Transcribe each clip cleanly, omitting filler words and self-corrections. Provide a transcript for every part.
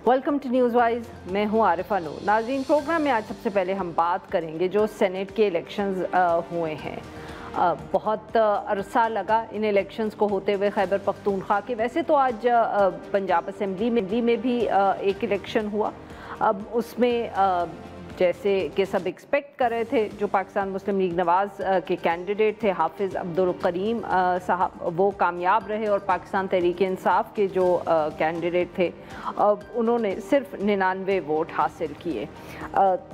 Welcome to news wise, मैं हूं आरिफा नूर। नाज़रीन, प्रोग्राम में आज सबसे पहले हम बात करेंगे जो सेनेट के इलेक्शंस हुए हैं। बहुत अरसा लगा इन इलेक्शंस को होते हुए खैबर पख्तूनख्वा के। वैसे तो आज पंजाब असम्बली में भी एक इलेक्शन हुआ। अब उसमें जैसे कि सब एक्सपेक्ट कर रहे थे, जो पाकिस्तान मुस्लिम लीग नवाज़ के कैंडिडेट थे हाफिज़ अब्दुल करीम साहब, वो कामयाब रहे और पाकिस्तान तहरीक इंसाफ के जो कैंडिडेट थे उन्होंने सिर्फ 99 वोट हासिल किए।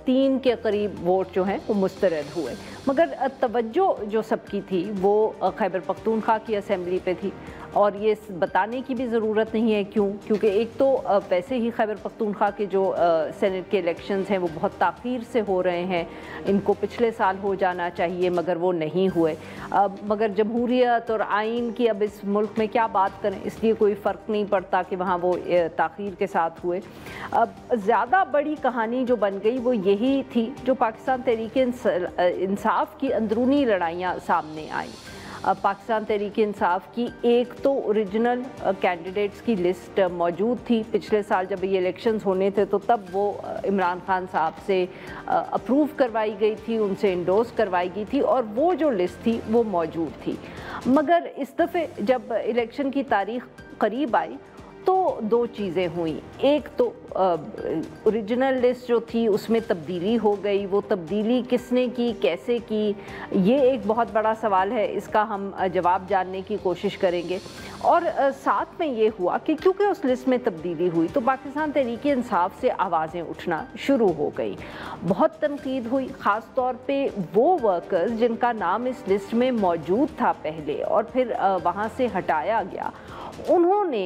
3 के करीब वोट जो हैं वो मुस्तरद हुए। मगर तवज्जो जो सबकी थी वो खैबर पख्तूनख्वा की असम्बली पे थी, और ये बताने की भी ज़रूरत नहीं है क्योंकि एक तो वैसे ही खैबर पख्तूनख्वा के जो सेनेट के इलेक्शंस हैं वो बहुत ताख़ीर से हो रहे हैं। इनको पिछले साल हो जाना चाहिए मगर वो नहीं हुए। मगर जमहूरियत और आइन की अब इस मुल्क में क्या बात करें, इसलिए कोई फ़र्क नहीं पड़ता कि वहाँ वो ताख़ीर के साथ हुए। अब ज़्यादा बड़ी कहानी जो बन गई वो यही थी जो पाकिस्तान तहरीक इंसाफ की अंदरूनी लड़ाइयाँ सामने आई। पाकिस्तान तहरीक इंसाफ की एक तो ओरिजिनल कैंडिडेट्स की लिस्ट मौजूद थी। पिछले साल जब ये इलेक्शंस होने थे तो तब वो इमरान खान साहब से अप्रूव करवाई गई थी, उनसे इंडोर्स करवाई गई थी और वो जो लिस्ट थी वो मौजूद थी। मगर इस दफ़े जब इलेक्शन की तारीख करीब आई तो 2 चीज़ें हुई। एक तो ओरिजिनल लिस्ट जो थी उसमें तब्दीली हो गई। वो तब्दीली किसने की, कैसे की, ये एक बहुत बड़ा सवाल है। इसका हम जवाब जानने की कोशिश करेंगे। और साथ में ये हुआ कि क्योंकि उस लिस्ट में तब्दीली हुई तो पाकिस्तान तहरीक इंसाफ से आवाज़ें उठना शुरू हो गई। बहुत तनकीद हुई, ख़ास तौर पे वो वर्कर्स जिनका नाम इस लिस्ट में मौजूद था पहले और फिर वहाँ से हटाया गया। उन्होंने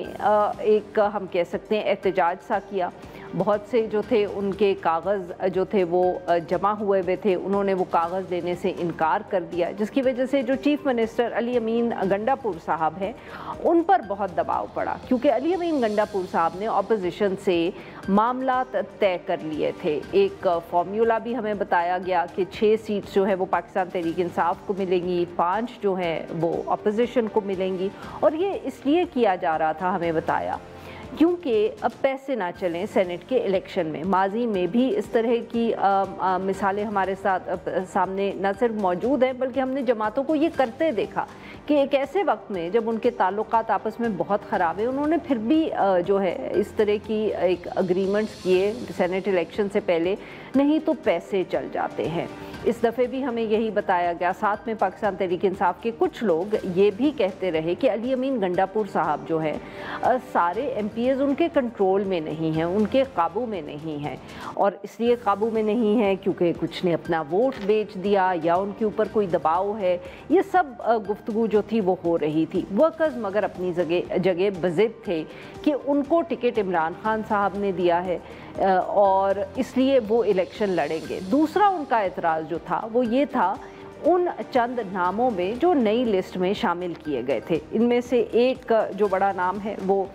एक हम कह सकते हैं एहतजाज सा किया। बहुत से जो थे उनके कागज़ जो थे वो जमा हुए थे, उन्होंने वो कागज़ देने से इनकार कर दिया, जिसकी वजह से जो चीफ़ मिनिस्टर अली अमीन गंडापुर साहब हैं उन पर बहुत दबाव पड़ा, क्योंकि अली अमीन गंडापुर साहब ने अपोजिशन से मामला तय कर लिए थे। एक फार्मूला भी हमें बताया गया कि 6 सीट्स जो है वो पाकिस्तान तहरीक इंसाफ को मिलेंगी, 5 जो हैं वो अपोजिशन को मिलेंगी। और ये इसलिए किया जा रहा था, हमें बताया, क्योंकि अब पैसे ना चलें सेनेट के इलेक्शन में। माजी में भी इस तरह की मिसालें हमारे सामने न सिर्फ मौजूद हैं बल्कि हमने जमातों को ये करते देखा कि एक ऐसे वक्त में जब उनके ताल्लुकात आपस में बहुत ख़राब है, उन्होंने फिर भी जो है इस तरह की एक अग्रीमेंट्स किए सेनेट इलेक्शन से पहले, नहीं तो पैसे चल जाते हैं। इस दफ़े भी हमें यही बताया गया। साथ में पाकिस्तान तहरीक इंसाफ के कुछ लोग ये भी कहते रहे कि अली अमीन गंडापुर साहब जो है सारे MPs उनके कंट्रोल में नहीं हैं, उनके काबू में नहीं हैं। और इसलिए काबू में नहीं है क्योंकि कुछ ने अपना वोट बेच दिया या उनके ऊपर कोई दबाव है। ये सब गुफ्तगू जो थी वो हो रही थी। वर्कर्स मगर अपनी जगह बज़िद थे कि उनको टिकट इमरान खान साहब ने दिया है और इसलिए वो इलेक्शन लड़ेंगे। दूसरा उनका एतराज़ जो था वो ये था उन चंद नामों में जो नई लिस्ट में शामिल किए गए थे। इनमें से एक जो बड़ा नाम है वो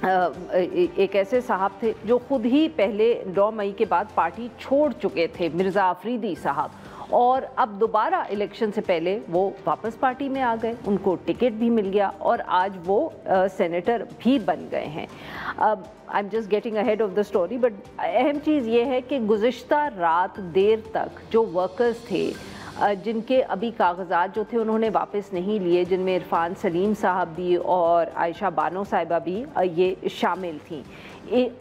एक ऐसे साहब थे जो खुद ही पहले 9 मई के बाद पार्टी छोड़ चुके थे, मिर्ज़ा अफरीदी साहब, और अब दोबारा इलेक्शन से पहले वो वापस पार्टी में आ गए, उनको टिकट भी मिल गया और आज वो सेनेटर भी बन गए हैं। I am just getting ahead of the story, but अहम चीज़ ये है कि गुज़िश्ता रात देर तक जो वर्कर्स थे जिनके अभी कागजात जो थे उन्होंने वापस नहीं लिए, जिनमें इरफान सलीम साहब भी और आयशा बानो साहिबा भी ये शामिल थी।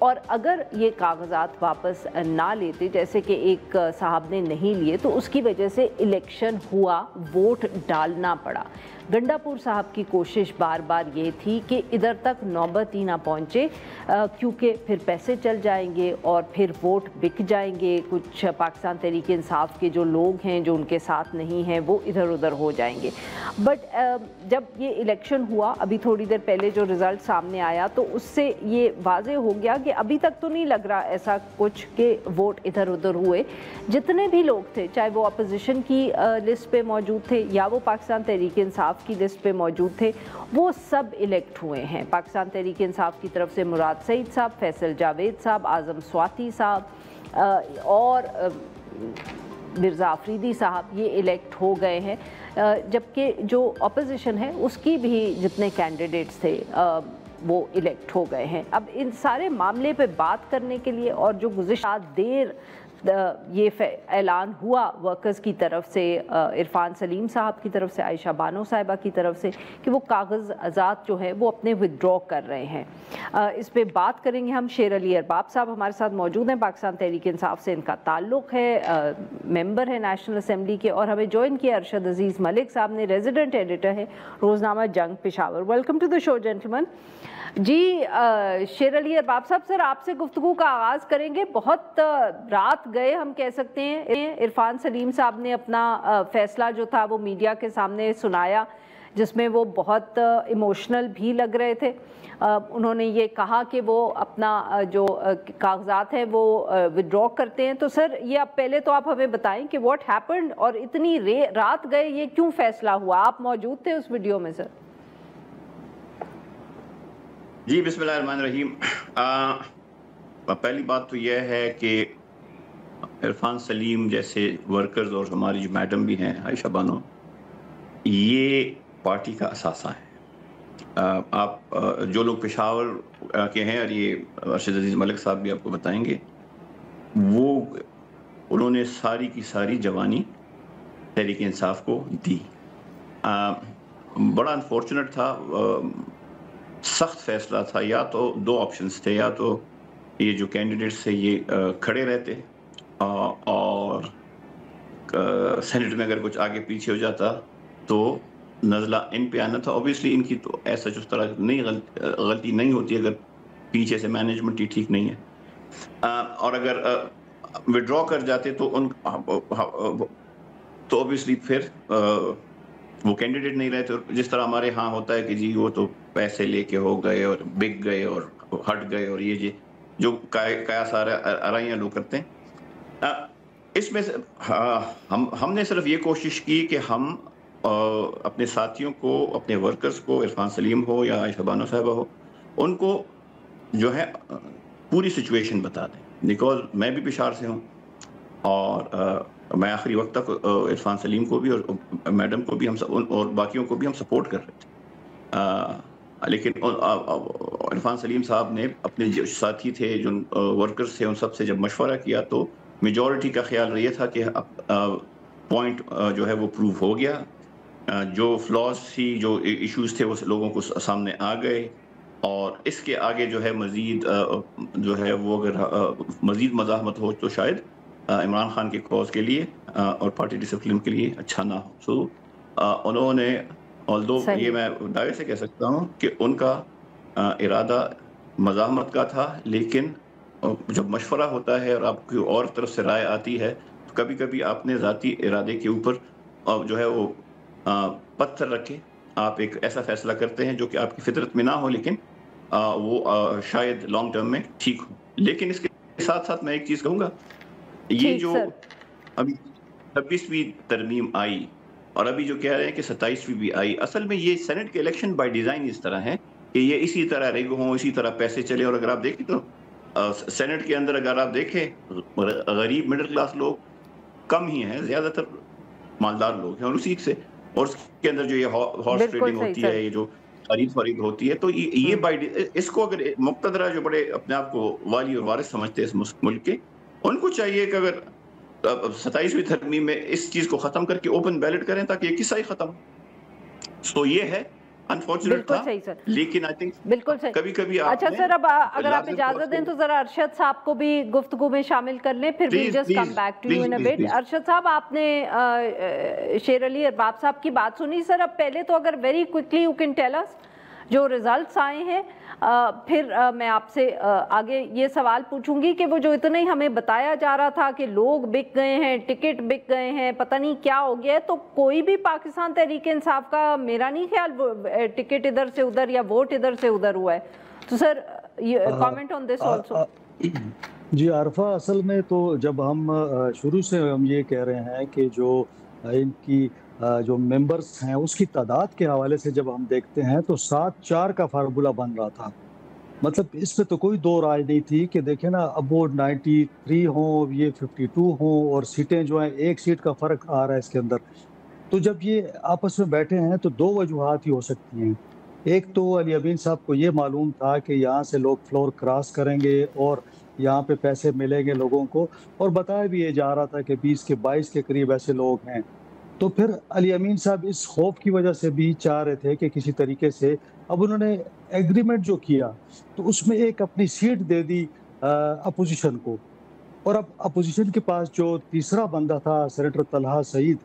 और अगर ये कागजात वापस ना लेते, जैसे कि एक साहब ने नहीं लिए, तो उसकी वजह से इलेक्शन हुआ, वोट डालना पड़ा। गंडापुर साहब की कोशिश बार बार ये थी कि इधर तक नौबत ही ना पहुँचे क्योंकि फिर पैसे चल जाएंगे और फिर वोट बिक जाएंगे। कुछ पाकिस्तान तहरीक इंसाफ के जो लोग हैं जो उनके साथ नहीं हैं वो इधर उधर हो जाएंगे। बट जब ये इलेक्शन हुआ, अभी थोड़ी देर पहले जो रिज़ल्ट सामने आया, तो उससे ये वाज़े हो गया कि अभी तक तो नहीं लग रहा ऐसा कुछ कि वोट इधर उधर हुए। जितने भी लोग थे, चाहे वो अपोजिशन की लिस्ट पे मौजूद थे या वो पाकिस्तान तहरीक इंसाफ की लिस्ट पे मौजूद थे, वो सब इलेक्ट हुए हैं। पाकिस्तान तहरीक इंसाफ की तरफ से मुराद सईद साहब, फैसल जावेद साहब, आज़म स्वाति साहब और मिर्ज़ा अफरीदी साहब ये इलेक्ट हो गए हैं। जबकि जो अपोजिशन है उसकी भी जितने कैंडिडेट्स थे وہ الیکٹ ہو گئے ہیں. اب ان سارے معاملے پہ بات کرنے کے لیے اور جو گزشتہ دیر یہ اعلان ہوا ورکرز کی طرف سے, عرفان سلیم صاحب کی طرف سے, عائشہ بانو صاحبہ کی طرف سے, کہ وہ کاغذات جو ہے وہ اپنے ودرا کر رہے ہیں, اس پہ بات کریں گے ہم. شیر علی ارباب صاحب ہمارے ساتھ موجود ہیں, پاکستان تحریک انصاف سے ان کا تعلق ہے, ممبر ہے نیشنل اسمبلی کے, اور ہمیں جوائن کیا ارشد عزیز ملک صاحب نے, ریزیڈنٹ ایڈیٹر ہے روزنامہ جنگ پشاور. ویلکم ٹو دا شو جینٹلمن. جی شیر علی ارباب صاحب, سر آپ سے گفتگو کا آغاز کریں گے. بہت رات گئے ہم کہہ سکتے ہیں. عرفان سلیم صاحب نے اپنا فیصلہ جو تھا وہ میڈیا کے سامنے سنایا, جس میں وہ بہت ایموشنل بھی لگ رہے تھے. انہوں نے یہ کہا کہ وہ اپنا جو کاغذات ہیں وہ ودرا کرتے ہیں. تو سر یہ اب پہلے تو آپ ہمیں بتائیں کہ واٹ ہیپنڈ, اور اتنی رات گئے یہ کیوں فیصلہ ہوا؟ آپ موجود تھے اس ویڈیو میں سر. جی بسم اللہ الرحمن الرحیم. پہلی بات تو یہ ہے کہ عرفان سلیم جیسے ورکرز اور ہماری جو میڈم بھی ہیں عائشہ بانو, یہ پارٹی کا اثاثہ ہے. آپ جو لوگ پشاور کے ہیں, اور یہ ارشد عزیز ملک صاحب بھی آپ کو بتائیں گے, وہ انہوں نے ساری کی ساری جوانی تحریک انصاف کو دی. بڑا انفارچونیٹ تھا, سخت فیصلہ تھا. یا تو دو آپشنز تھے, یا تو یہ جو کینڈیڈیٹس تھے یہ کھڑے رہتے اور سینٹ میں اگر کچھ آگے پیچھے ہو جاتا تو نزلہ ان پہ آنا تھا. اوبیسلی ان کی تو ایسا اس طرح نہیں غلطی نہیں ہوتی اگر پیچھے سے مینجمنٹ ہی ٹھیک نہیں ہے. اور اگر وڈرا کر جاتے تو اوبیسلی پھر وہ کینڈیڈیٹ نہیں رہتے. جس طرح ہمارے ہاں ہوتا ہے کہ جی وہ تو پیسے لے کے ہو گئے اور بک گئے اور ہٹ گئے, اور یہ جو قیاس آرائیاں لوگ کرتے ہیں. اس میں ہم نے صرف یہ کوشش کی کہ ہم اپنے ساتھیوں کو, اپنے ورکرز کو, عرفان سلیم ہو یا عائشہ بانو صاحبہ ہو, ان کو جو ہے پوری سچویشن بتا دیں. بیکاز میں بھی پشاور سے ہوں, اور میں آخری وقت تک عرفان سلیم کو بھی اور میڈم کو بھی ہم اور باقیوں کو بھی ہم سپورٹ کر رہے تھے. لیکن عرفان سلیم صاحب نے اپنے جو ساتھی تھے, جو ورکرز تھے, ان سب سے جب مشورہ کیا تو میجورٹی کا خیال یہ تھا کہ پوائنٹ جو ہے وہ پروو ہو گیا. جو فلاز تھی, جو ایشوز تھے, وہ لوگوں کو سامنے آ گئے, اور اس کے آگے جو ہے مزید جو ہے وہ اگر مزید مزاحمت ہو تو شاید عمران خان کے کاز کے لیے اور پارٹی ڈسپلن کے لیے اچھا نہ ہو. سو انہوں نے, آلدو یہ میں دعوے سے کہہ سکتا ہوں کہ ان کا ارادہ مزاحمت کا تھا, لیکن جب مشورہ ہوتا ہے اور آپ کی اور طرف سے رائے آتی ہے تو کبھی کبھی آپ نے ذاتی ارادے کے اوپر جو ہے وہ پتھر رکھے آپ ایک ایسا فیصلہ کرتے ہیں جو کہ آپ کی فطرت میں نہ ہو, لیکن وہ شاید لانگ ٹرم میں ٹھیک ہو. لیکن اس کے ساتھ ساتھ میں ایک چیز کہوں گا, یہ جو ابھی 26ویں ترمیم آئی اور ابھی جو کہہ رہے ہیں کہ 27ویں بھی آئی, اصل میں یہ سینٹ کے الیکشن بائی ڈیزائن اس طرح ہے کہ یہ اسی طرح ریگ ہوں, اسی طرح پیسے چلے. اور اگر آپ دیکھیں تو سینٹ کے اندر اگر آپ دیکھیں غریب مڈل کلاس لوگ کم ہی ہیں, زیادہ تر مالدار لوگ ہیں, اور اسی سے, اور اس کے اندر جو یہ ہارس ٹریڈنگ ہوتی ہے, یہ جو خرید فروخت ہوتی ہے, تو یہ اس کو اگر مقتدرہ جو بڑے اپنے آپ کو والی اور وارث سمجھتے ہیں اس ملک کے, ان کو چاہیے کہ اگر 27ویں ترمیم میں اس چیز کو ختم کر کے اوپن بیلٹ کریں تاکہ یہ قصہ ہی ختم. سو یہ ہے انفارچونیٹ تھا, لیکن آئی تھنک بالکل صحیح. کبھی کبھی اچھا سر, اب اگر آپ اجازت دیں تو ذرا ارشد صاحب کو بھی گفتگو میں شامل کر لیں, پھر we just come back to you in a bit. Arshad صاحب, آپ نے شیر علی ارباب صاحب کی بات سنی. سر اب پہلے تو اگر very quickly you can tell us جو ریزلٹس آئے ہیں, پھر میں آپ سے آگے یہ سوال پوچھوں گی کہ وہ جو اتنا ہی ہمیں بتایا جا رہا تھا کہ لوگ بک گئے ہیں, ٹکٹ بک گئے ہیں, پتہ نہیں کیا ہو گیا ہے, تو کوئی بھی پاکستان تحریک انصاف کا میرا نہیں خیال ٹکٹ ادھر سے ادھر یا ووٹ ادھر سے ادھر ہوا ہے. تو سر کامنٹ آن دس آلسو. جی عارفہ, اصل میں تو جب ہم شروع سے ہم یہ کہہ رہے ہیں کہ جو ان کی جو ممبرز ہیں اس کی تعداد کے حوالے سے جب ہم دیکھتے ہیں تو 7-4 کا فارمولہ بن رہا تھا. مطلب اس پہ تو کوئی دو رائے نہیں تھی کہ دیکھیں نا, اب وہ 93 ہوں, یہ 52 ہوں, اور سیٹیں جو ہیں ایک سیٹ کا فرق آ رہا ہے اس کے اندر. تو جب یہ آپس میں بیٹھے ہیں تو دو وجوہات ہی ہو سکتی ہیں. एक तो अली अमीन साहब को ये मालूम था कि यहाँ से लोग फ्लोर क्रॉस करेंगे और यहाँ पे पैसे मिलेंगे लोगों को, और बताया भी ये जा रहा था कि 20 के 22 के करीब ऐसे लोग हैं। तो फिर अली अमीन साहब इस खौफ की वजह से भी चाह रहे थे कि किसी तरीके से, अब उन्होंने एग्रीमेंट जो किया तो उसमें एक अपनी सीट दे दी अपोजिशन को, और अब अपोजिशन के पास जो तीसरा बंदा था सेनेटर तलहा सईद,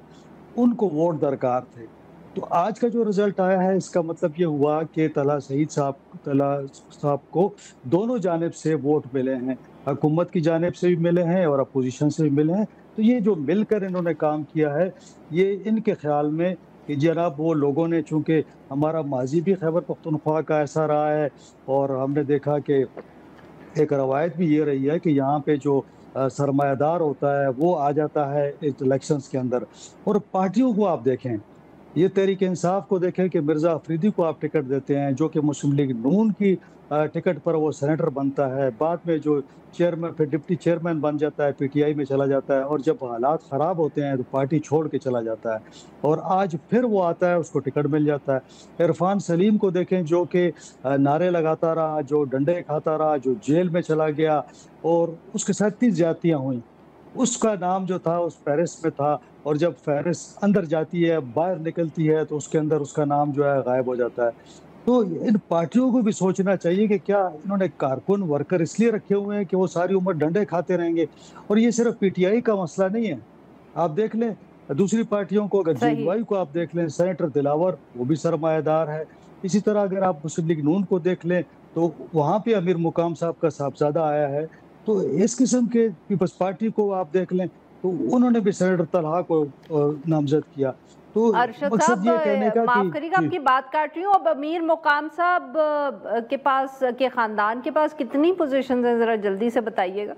उनको वोट दरकार थे। तो आज का जो रिजल्ट आया है इसका मतलब ये हुआ कि तलहा साहब को दोनों जानिब से वोट मिले हैं, हुकूमत की जानिब से भी मिले हैं और अपोजिशन से भी मिले हैं। तो ये जो मिलकर इन्होंने काम किया है, ये इनके ख्याल में कि जनाब वो लोगों ने, चूँकि हमारा माजी भी खैबर पख्तूनख्वा का ऐसा रहा है और हमने देखा कि एक रवायत भी ये रही है कि यहाँ पे जो सरमायादार होता है वो आ जाता है इस इलेक्शंस के अंदर। और पार्टियों को आप देखें, ये तहरीक इंसाफ को देखें कि मिर्ज़ा अफरीदी को आप टिकट देते हैं जो कि मुस्लिम लीग नून की टिकट पर वो सेनेटर बनता है, बाद में जो चेयरमैन फिर डिप्टी चेयरमैन बन जाता है, पीटीआई में चला जाता है, और जब हालात ख़राब होते हैं तो पार्टी छोड़ के चला जाता है, और आज फिर वो आता है, उसको टिकट मिल जाता है। इरफान सलीम को देखें जो कि नारे लगाता रहा, जो डंडे खाता रहा, जो जेल में चला गया और उसके साथ इतनी ज्यादतियाँ हुई, उसका नाम जो था उस फहरिस्त में था, और जब फहरिस्त अंदर जाती है, बाहर निकलती है, तो उसके अंदर उसका नाम जो है गायब हो जाता है। तो इन पार्टियों को भी सोचना चाहिए कि क्या इन्होंने कारकुन वर्कर इसलिए रखे हुए हैं कि वो सारी उम्र डंडे खाते रहेंगे। और ये सिर्फ पीटीआई का मसला नहीं है, आप देख लें दूसरी पार्टियों को, अगर सही। जेडवाई को आप देख लें, सेनेटर दिलावर वो भी सरमायादार है। इसी तरह अगर आप मुस्लिम लीग नून को देख लें तो वहाँ पे अमीर मुकाम साहब का साहबजादा आया है। तो इस किस्म के पीपल्स पार्टी को आप देख लें तो उन्होंने भी सेनेटर तलहा को नामजद किया। तो अरशद मकसद ये कहने साहब, का माफ कि करिएगा जी, आपकी बात काट रही हूँ। अब अमीर मुकाम साहब के पास, के खानदान के पास कितनी पोजीशंस हैं, जरा जल्दी से बताइएगा।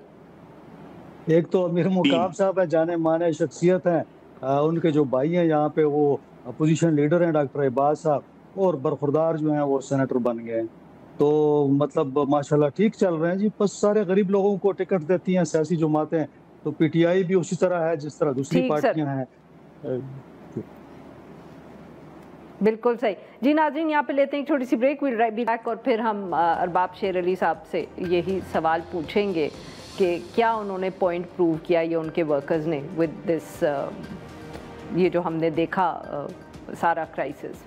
एक तो अमीर मुकाम साहब है, जाने माने शख्सियत हैं। उनके जो भाई हैं यहाँ पे वो अपोजिशन लीडर हैं डॉक्टर अब्बास साहब, और बरखुरदार जो हैं वो सेनेटर बन गए हैं। तो मतलब माशाल्लाह ठीक चल रहे हैं जी। बस सारे गरीब लोगों को टिकट देती हैं सियासी जमातें, तो पीटीआई भी उसी तरह है जिस तरह दूसरी ठीक सर, पार्टियां हैं। अ, बिल्कुल सही। जी नाज़रीन, यहाँ पे लेते हैं एक छोटी सी ब्रेक, विल बी बैक, और फिर हम अरबाब शेर अली साहब से यही सवाल पूछेंगे कि क्या उन्होंने पॉइंट प्रूव किया, ये उनके वर्कर्स ने, विद दिस ये जो हमने देखा सारा क्राइसिस।